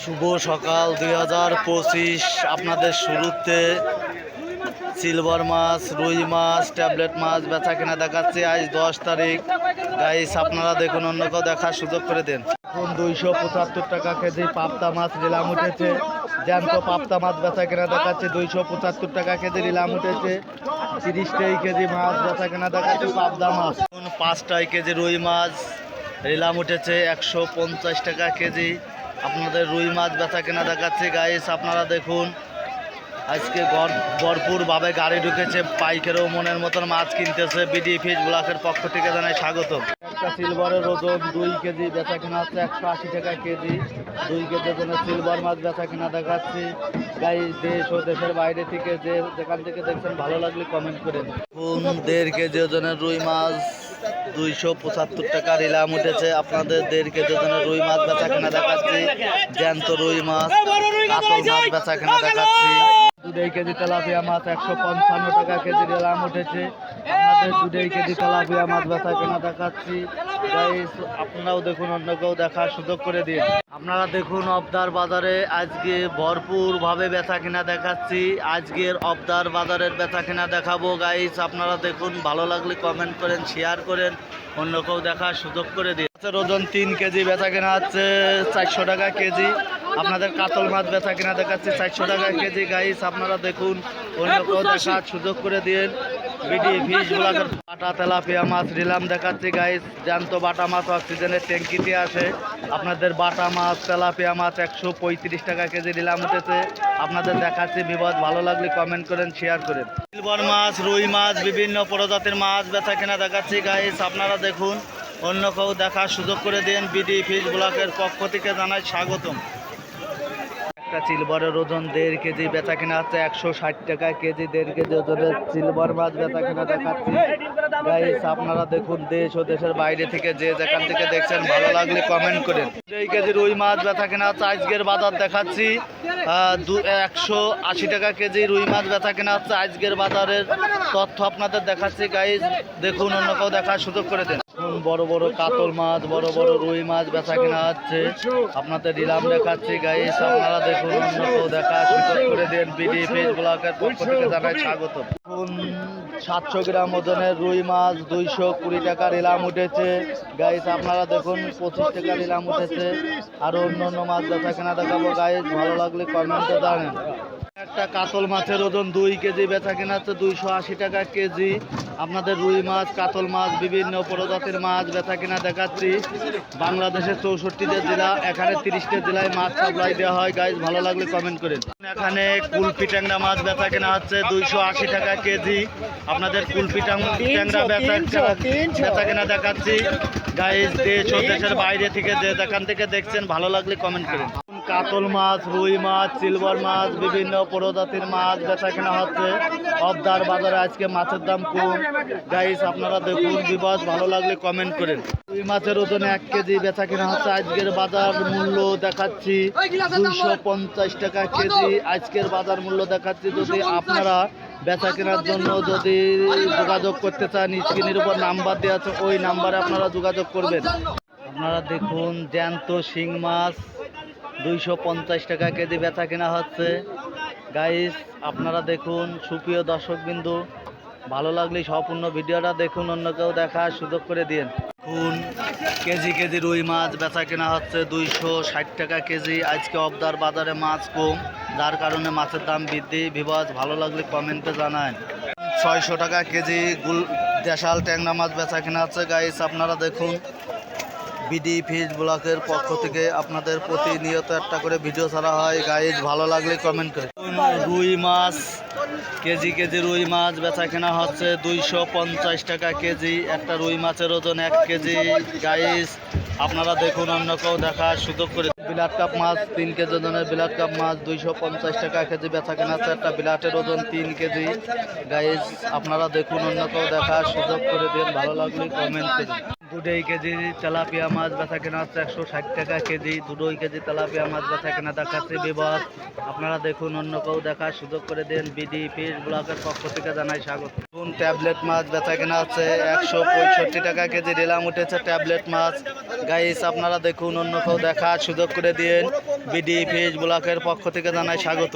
শুভ সকাল 2025। আপনাদের শুরুতে সিলভার মাছ, রুই মাছ, ট্যাবলেট মাছ বেচা কেনা দেখাচ্ছে। আজ 10 তারিখ। গাইস আপনারা দেখুন, অন্য কেউ দেখার সুযোগ করে দেন। এখন 275 টাকা কেজি পাবদা মাছ নিলাম উঠেছে। জ্যান্ত পাবদা মাছ বেচা কেনা দেখাচ্ছে 275 টাকা কেজি নিলাম উঠেছে। 30 কেজি মাছ বেচা কেনা দেখাচ্ছে পাবদা মাছ। 5 কেজি রুই মাছ নিলাম উঠেছে 150 টাকা কেজি। আপনাদের রুই মাছ বেচা কেনা দেখাচ্ছে। গাইস আপনারা দেখুন, আজকে ভরপুরভাবে গাড়ি ঢুকেছে, পাইকারও মনের মতন মাছ কিনতেছে। বিডি ফিশ ব্লকের পক্ষ থেকে জানাই স্বাগত। একটা সিলভারের ওজন 2 কেজি বেচা কেনা হচ্ছে 180 টাকা কেজি। 2 কেজির জন্য সিলভার মাছ বেচা কেনা দেখাচ্ছি। গাইস দেশ ও দেশের বাইরে থেকে যেখান থেকে দেখছেন ভালো লাগলে কমেন্ট করেন। 1.5 কেজি ওজনের রুই মাছ 275 টাকা নিলাম উঠেছে। আপনাদের 1.5 কেজি ওজনের রুই মাছ বেচা কেনা দেখাচ্ছি। জ্যান্ত রুই মাছ, কাতল মাছ বেচা কেনা দেখাচ্ছি। 2 কেজি তেলাপিয়া মাছ 155 টাকা কেজি নিলাম উঠেছে। আপনাদের 2 কেজি তেলাপিয়া মাছ বেচা কেনা দেখাচ্ছি। গাইস আপনারাও দেখুন, অন্য কেউ দেখার সুযোগ করে দিন। আপনারা দেখুন, অবদার বাজারে আজকে ভরপুরভাবে বেচা কেনা দেখাচ্ছি। আজকের অবদার বাজারের বেচা কেনা দেখাবো। গাইস আপনারা দেখুন, ভালো লাগলে কমেন্ট করেন, শেয়ার করেন, অন্য কেউ দেখার সুযোগ করে দিন। ওজন 3 কেজি বেচা কেনা হচ্ছে 400 টাকা কেজি। আপনাদের কাতল মাছ বেচা কেনা দেখাচ্ছে 400 টাকা কেজি। গাইস আপনারা দেখুন, অন্য কেউ দেখার সুযোগ করে দিন। বিডি ফিশ ব্লকের বাটা তেলাপিয়া মাছ নিলাম দেখাচ্ছি। গাইস জ্যান্ত বাটা মাছ অক্সিজেনের ট্যাঙ্কিতে আসে। আপনাদের বাটা মাছ তেলাপিয়া মাছ 135 টাকা কেজি নিলাম উঠেছে। আপনাদের দেখাচ্ছি বিপদ, ভালো লাগলে কমেন্ট করেন, শেয়ার করেন। সিলভার মাছ, রুই মাছ, বিভিন্ন প্রজাতির মাছ বেচা কেনা দেখাচ্ছি। গাইস আপনারা দেখুন, অন্য কেউ দেখার সুযোগ করে দিন। বিডি ফিশ ব্লকের পক্ষ থেকে জানাই স্বাগতম। একটা সিলভারের ওজন 1.5 কেজি বেচা কেনা হচ্ছে 160 টাকা কেজি। 1.5 কেজি ওজনের সিলভার মাছ বেচা কেনা দেখাচ্ছি। গাইস আপনারা দেখুন, দেশ ও দেশের বাইরে থেকে যেখান থেকে দেখছেন ভালো লাগলে কমেন্ট করেন। 2 কেজি রুই মাছ বেচা কেনা হচ্ছে। আজকের বাজার দেখাচ্ছি 180 টাকা কেজি রুই মাছ বেচা কেনা হচ্ছে। আজকের বাজারের তথ্য আপনাদের দেখাচ্ছি। গাইস দেখুন, অন্য কেউ দেখার সুযোগ করে দেন। বড় বড় কাতল মাছ, বড় বড় রুই মাছ বেচা কেনা হচ্ছে। আপনাদের নিলাম দেখাচ্ছি। গাইস আপনারা দেখুন, অন্য কেউ দেখার সুযোগ করে দেন। বিডি ফিশ ব্লকের পক্ষ থেকে জানাই স্বাগত। 700 গ্রাম ওজনের রুই মাছ 220 টাকা নিলাম উঠেছে। গাইস আপনারা দেখুন, 25 টাকা নিলাম উঠেছে। আর অন্য মাছ বেচা কেনা দেখাবো। গাইস ভালো লাগলে কমেন্টে জানেন। একটা কাতল মাছের ওজন 2 কেজি বেচা কেনা হচ্ছে 280 টাকা কেজি। আপনাদের রুই মাছ, কাতল মাছ, বিভিন্ন প্রজাতির মাছ বেচা কেনা দেখাচ্ছি। বাংলাদেশের 64টা জেলা, এখানে 30টা জেলায় মাছ সাপ্লাই দেওয়া হয়। গাইস ভালো লাগলে কমেন্ট করেন। এখানে কুলপি ট্যাংরা মাছ বেচা কেনা হচ্ছে 280 টাকা কেজি। আপনাদের কুলপি ট্যাংরা বেচা কেনা দেখাচ্ছি। গাইস দেশ ও দেশের বাইরে থেকে যেখান থেকে দেখছেন ভালো লাগলে কমেন্ট করেন। কাতল মাছ, রুই মাছ, সিলভার মাছ, বিভিন্ন প্রজাতির মাছ বেচা কেনা হচ্ছে। অবদার বাজারে আজকে মাছের দাম কম। গাইস আপনারা দেখুন, বিবাদ ভালো লাগলে কমেন্ট করেন। রুই মাছের ওজনে 1 কেজি বেচা কেনা হচ্ছে। আজকের বাজার মূল্য দেখাচ্ছি 250 টাকা কেজি। আজকের বাজার মূল্য দেখাচ্ছি। যদি আপনারা বেচা কেনার জন্য যদি যোগাযোগ করতে চান, স্ক্রিনের উপর নাম্বার দেওয়া আছে, ওই নাম্বারে আপনারা যোগাযোগ করবেন। আপনারা দেখুন, জ্যান্ত শিং মাছ 250 টাকা কেজি বেচা কেনা হচ্ছে। গাইস আপনারা দেখুন, সুপ্রিয় দর্শকবিন্দু, ভালো লাগলে সম্পূর্ণ ভিডিওটা দেখুন, অন্য কেউ দেখার সুযোগ করে দিন। দেখুন, কেজি রুই মাছ বেচা কেনা হচ্ছে 260 টাকা কেজি। আজকে অবদার বাজারে মাছ কম, যার কারণে মাছের দাম বৃদ্ধি। বিবাদ ভালো লাগলে কমেন্টে জানান। 600 টাকা কেজি দেশাল ট্যাংরা মাছ বেচা কেনা হচ্ছে। গাইস আপনারা দেখুন, বিডি ফিশ ব্লকের পক্ষ থেকে আপনাদের প্রতিনিয়ত একটা করে ভিডিও ছাড়া হয়। গাইজ ভালো লাগলে কমেন্ট করে। রুই মাছ কেজি রুই মাছ বেচা কেনা হচ্ছে 250 টাকা কেজি। একটা রুই মাছের ওজন 1 কেজি। গাইজ আপনারা দেখুন, অন্য কেউ দেখার সুযোগ করে। বিলাট কাপ মাছ 3 কেজি ওজনের বিলাট কাপ মাছ 250 টাকা কেজি বেচা কেনা হচ্ছে। একটা বিলাটের ওজন 3 কেজি। গাইজ আপনারা দেখুন, অন্য কেউ দেখার সুযোগ করে দিন, ভালো লাগলে কমেন্ট করুন। দুটোই কেজি তেলাপিয়া মাছ বেচা কেনা হচ্ছে 160 টাকা কেজি। দুটোই কেজি তেলাপিয়া মাছ বেচা কেনা দেখাচ্ছে বিবাস। আপনারা দেখুন, অন্য কেউ দেখার সুযোগ করে দেন। বিডি ফিশ ব্লকের পক্ষ থেকে জানাই স্বাগত। দেখুন ট্যাবলেট মাছ বেচা কেনা হচ্ছে 165 টাকা কেজি। রেলাম উঠেছে ট্যাবলেট মাছ। গাইস আপনারা দেখুন, অন্য কেউ দেখার সুযোগ করে দিন। বিডি ফিশ ব্লকের পক্ষ থেকে জানাই স্বাগত।